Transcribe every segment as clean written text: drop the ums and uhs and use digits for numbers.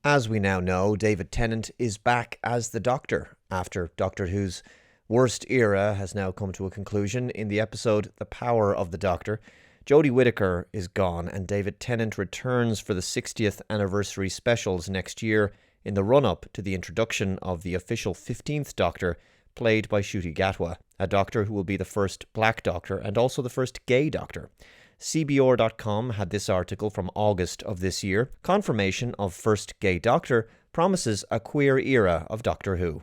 As we now know, David Tennant is back as the Doctor, after Doctor Who's worst era has now come to a conclusion in the episode The Power of the Doctor. Jodie Whittaker is gone, and David Tennant returns for the 60th anniversary specials next year in the run-up to the introduction of the official 15th Doctor, played by Ncuti Gatwa, a Doctor who will be the first Black Doctor and also the first gay Doctor. CBR.com had this article from August of this year. Confirmation of first gay Doctor promises a queer era of Doctor Who.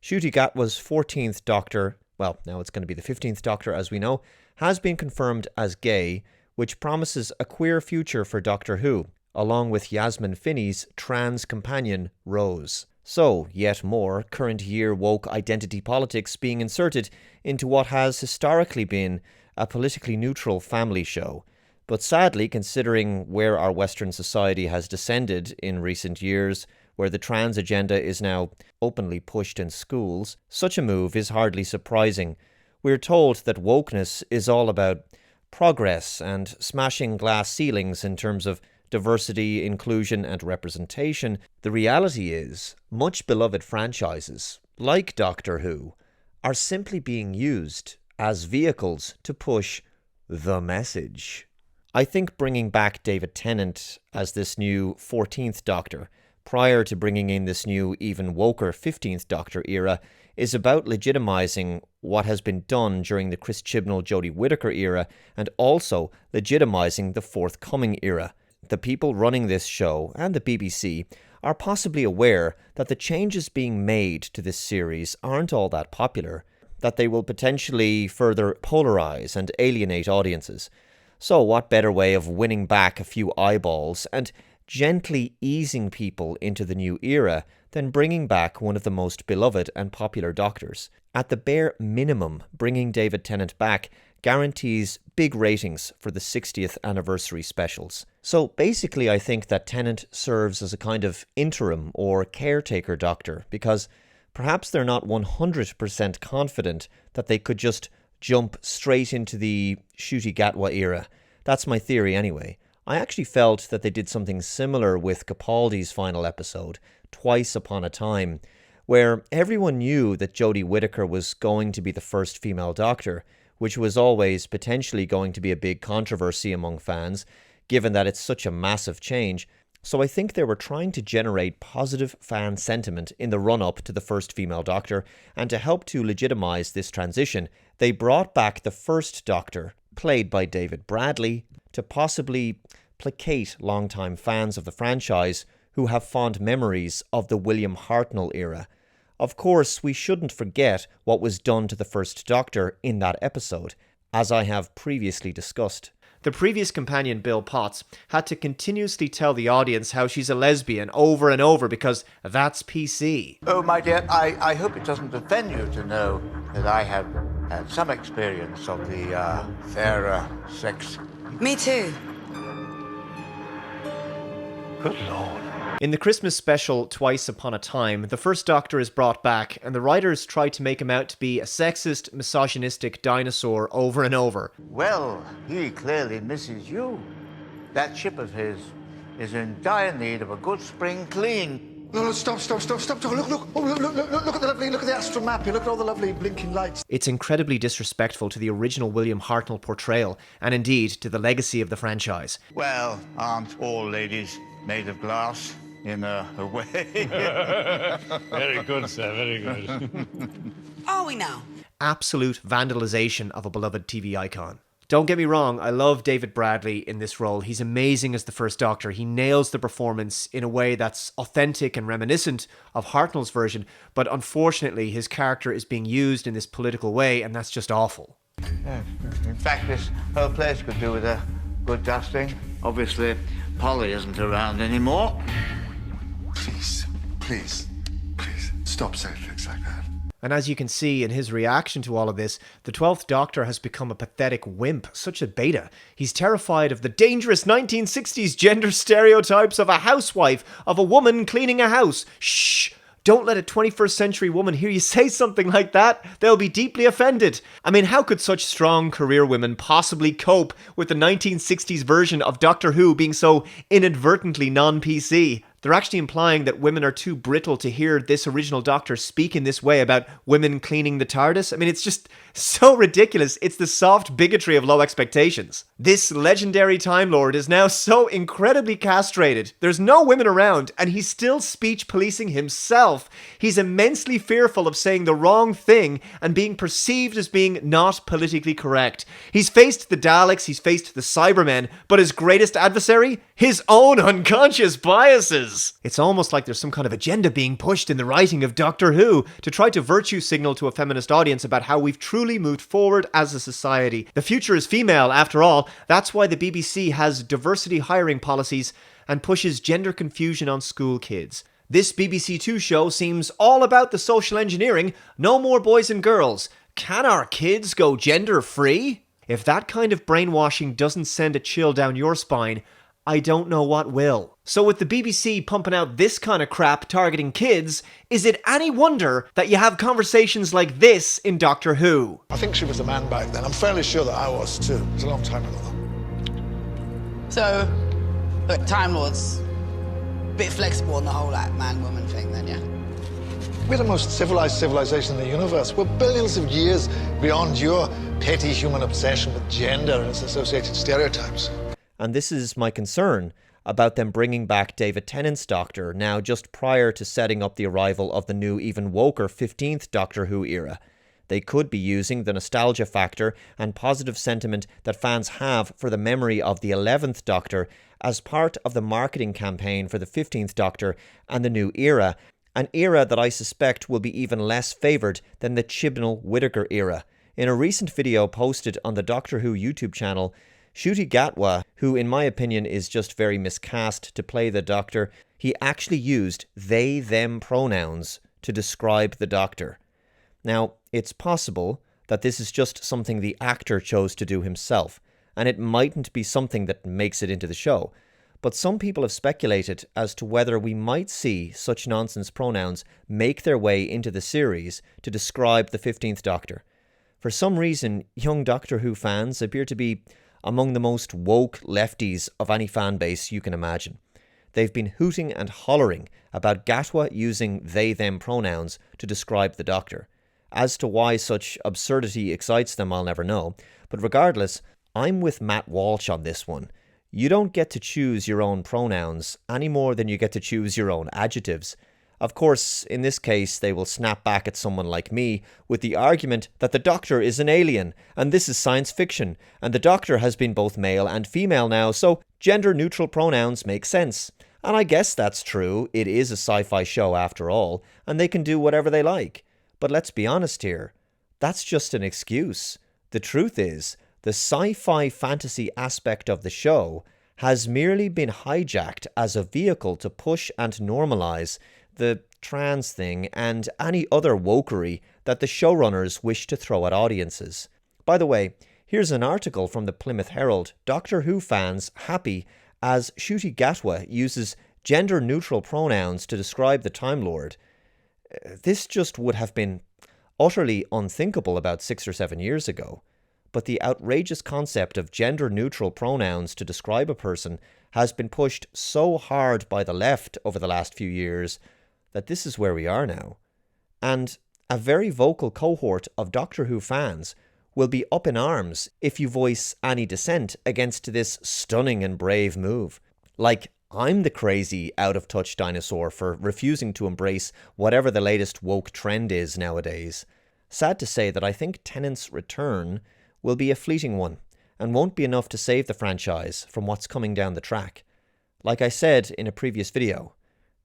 Ncuti Gatwa's 14th Doctor, well, now it's going to be the 15th Doctor as we know, has been confirmed as gay, which promises a queer future for Doctor Who, along with Yasmin Finney's trans companion, Rose. So, yet more current year woke identity politics being inserted into what has historically been a politically neutral family show. But sadly, considering where our Western society has descended in recent years, where the trans agenda is now openly pushed in schools, such a move is hardly surprising. We're told that wokeness is all about progress and smashing glass ceilings in terms of diversity, inclusion and representation. The reality is, much beloved franchises, like Doctor Who, are simply being used as vehicles to push the message. I think bringing back David Tennant as this new 14th Doctor, prior to bringing in this new, even woker 15th Doctor era, is about legitimising what has been done during the Chris Chibnall-Jodie Whittaker era, and also legitimising the forthcoming era. The people running this show, and the BBC, are possibly aware that the changes being made to this series aren't all that popular, that they will potentially further polarise and alienate audiences. So what better way of winning back a few eyeballs and gently easing people into the new era than bringing back one of the most beloved and popular Doctors? At the bare minimum, bringing David Tennant back guarantees big ratings for the 60th anniversary specials. So basically I think that Tennant serves as a kind of interim or caretaker Doctor, because perhaps they're not 100% confident that they could just jump straight into the Ncuti Gatwa era. That's my theory anyway. I actually felt that they did something similar with Capaldi's final episode, Twice Upon a Time, where everyone knew that Jodie Whittaker was going to be the first female Doctor, which was always potentially going to be a big controversy among fans, given that it's such a massive change. So I think they were trying to generate positive fan sentiment in the run-up to the first female Doctor, and to help to legitimise this transition, they brought back the first Doctor, played by David Bradley, to possibly placate long-time fans of the franchise who have fond memories of the William Hartnell era. Of course, we shouldn't forget what was done to the first Doctor in that episode, as I have previously discussed. The previous companion, Bill Potts, had to continuously tell the audience how she's a lesbian over and over because that's PC. Oh, my dear, I hope it doesn't offend you to know that I have had some experience of the fairer sex. Me too. Good Lord. In the Christmas special Twice Upon a Time, the first Doctor is brought back, and the writers try to make him out to be a sexist, misogynistic dinosaur over and over. Well, he clearly misses you. That ship of his is in dire need of a good spring clean. No, stop. Look. Oh, look at the astral map here. Look at all the lovely blinking lights. It's incredibly disrespectful to the original William Hartnell portrayal, and indeed to the legacy of the franchise. Well, aren't all ladies made of glass? In a way. Very good, sir, very good. Are we now? Absolute vandalization of a beloved TV icon. Don't get me wrong, I love David Bradley in this role. He's amazing as the first Doctor. He nails the performance in a way that's authentic and reminiscent of Hartnell's version, but unfortunately his character is being used in this political way, and that's just awful. In fact, this whole place could do with a good dusting. Obviously, Polly isn't around anymore. Please, stop saying things like that. And as you can see in his reaction to all of this, the 12th Doctor has become a pathetic wimp, such a beta. He's terrified of the dangerous 1960s gender stereotypes of a housewife, of a woman cleaning a house. Shh! Don't let a 21st century woman hear you say something like that. They'll be deeply offended. I mean, how could such strong career women possibly cope with the 1960s version of Doctor Who being so inadvertently non-PC? They're actually implying that women are too brittle to hear this original Doctor speak in this way about women cleaning the TARDIS. I mean, it's just so ridiculous. It's the soft bigotry of low expectations. This legendary Time Lord is now so incredibly castrated. There's no women around, and he's still speech policing himself. He's immensely fearful of saying the wrong thing and being perceived as being not politically correct. He's faced the Daleks, he's faced the Cybermen, but his greatest adversary? His own unconscious biases. It's almost like there's some kind of agenda being pushed in the writing of Doctor Who to try to virtue signal to a feminist audience about how we've truly moved forward as a society. The future is female, after all. That's why the BBC has diversity hiring policies and pushes gender confusion on school kids. This BBC Two show seems all about the social engineering. No more boys and girls. Can our kids go gender free? If that kind of brainwashing doesn't send a chill down your spine, I don't know what will. So with the BBC pumping out this kind of crap targeting kids, is it any wonder that you have conversations like this in Doctor Who? I think she was a man back then. I'm fairly sure that I was too. It was a long time ago. So, look, Time Lord's a bit flexible on the whole like man-woman thing then, yeah? We're the most civilized civilization in the universe. We're billions of years beyond your petty human obsession with gender and its associated stereotypes. And this is my concern about them bringing back David Tennant's Doctor now just prior to setting up the arrival of the new, even woker 15th Doctor Who era. They could be using the nostalgia factor and positive sentiment that fans have for the memory of the 11th Doctor as part of the marketing campaign for the 15th Doctor and the new era, an era that I suspect will be even less favoured than the Chibnall-Whittaker era. In a recent video posted on the Doctor Who YouTube channel, Ncuti Gatwa, who in my opinion is just very miscast to play the Doctor, he actually used they-them pronouns to describe the Doctor. Now, it's possible that this is just something the actor chose to do himself, and it mightn't be something that makes it into the show, but some people have speculated as to whether we might see such nonsense pronouns make their way into the series to describe the 15th Doctor. For some reason, young Doctor Who fans appear to be among the most woke lefties of any fan base you can imagine. They've been hooting and hollering about Gatwa using they-them pronouns to describe the Doctor. As to why such absurdity excites them, I'll never know. But regardless, I'm with Matt Walsh on this one. You don't get to choose your own pronouns any more than you get to choose your own adjectives. Of course, in this case, they will snap back at someone like me with the argument that the Doctor is an alien, and this is science fiction, and the Doctor has been both male and female now, so gender-neutral pronouns make sense. And I guess that's true, it is a sci-fi show after all, and they can do whatever they like. But let's be honest here, that's just an excuse. The truth is, the sci-fi fantasy aspect of the show has merely been hijacked as a vehicle to push and normalise the trans thing and any other wokery that the showrunners wish to throw at audiences. By the way, here's an article from the Plymouth Herald. Doctor Who fans happy as Ncuti Gatwa uses gender-neutral pronouns to describe the Time Lord. This just would have been utterly unthinkable about 6 or 7 years ago. But the outrageous concept of gender-neutral pronouns to describe a person has been pushed so hard by the left over the last few years that this is where we are now. And a very vocal cohort of Doctor Who fans will be up in arms if you voice any dissent against this stunning and brave move. Like, I'm the crazy, out-of-touch dinosaur for refusing to embrace whatever the latest woke trend is nowadays. Sad to say that I think Tennant's return will be a fleeting one and won't be enough to save the franchise from what's coming down the track. Like I said in a previous video,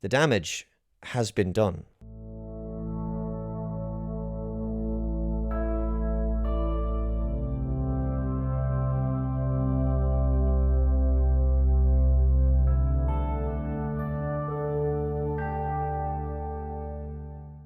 the damage has been done.